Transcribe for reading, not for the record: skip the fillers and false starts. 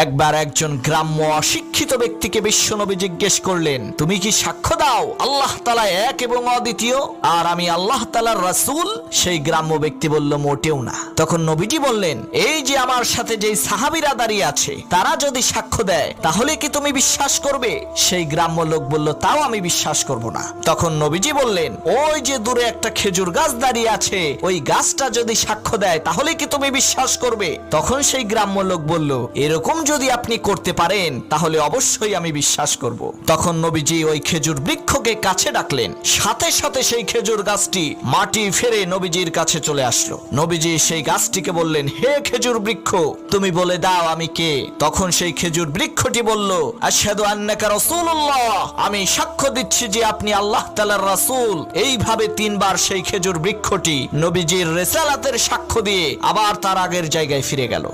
একবার একজন গ্রাম্য অশিক্ষিত ব্যক্তিকে বিশ্বনবী জিজ্ঞেস করলেন, তুমি কি সাক্ষ্য দাও আল্লাহ তাআলা এক এবং অদ্বিতীয়, আর আমি আল্লাহ তাআলার রাসূল? সেই গ্রাম্য ব্যক্তি বলল, মোটেও না। তখন নবীজি বললেন, এই যে আমার সাথে যেই সাহাবীরা দাঁড়িয়ে আছে তারা যদি সাক্ষ্য দেয় তাহলে কি তুমি বিশ্বাস করবে? সেই গ্রাম্য লোক বলল, তাও আমি বিশ্বাস করব না। তখন নবীজি বললেন, ওই যে দূরে একটা খেজুর গাছ দাঁড়িয়ে আছে, ওই গাছটা যদি সাক্ষ্য দেয় তাহলে কি তুমি বিশ্বাস করবে? তখন সেই গ্রাম্য লোক বলল, এরকম যদি আপনি করতে পারেন তাহলে অবশ্যই আমি বিশ্বাস করব। তখন নবীজি ওই খেজুর বৃক্ষকে কাছে ডাকলেন, সাথে সাথে সেই খেজুর গাছটি মাটি ফেরে নবীজির কাছে চলে আসলো। নবীজি সেই গাছটিকে বললেন, হে খেজুর বৃক্ষ, তুমি বলে দাও আমি কে? তখন সেই খেজুর বৃক্ষটি বলল, আশহাদু আন্নাকা রাসূলুল্লাহ, আমি সাক্ষ্য দিচ্ছি যে আপনি আল্লাহ তাআলার রাসূল। এইভাবে 3 বার সেই খেজুর বৃক্ষটি নবীজির রিসালাতের সাক্ষ্য দিয়ে আবার তার আগের জায়গায় ফিরে গেল।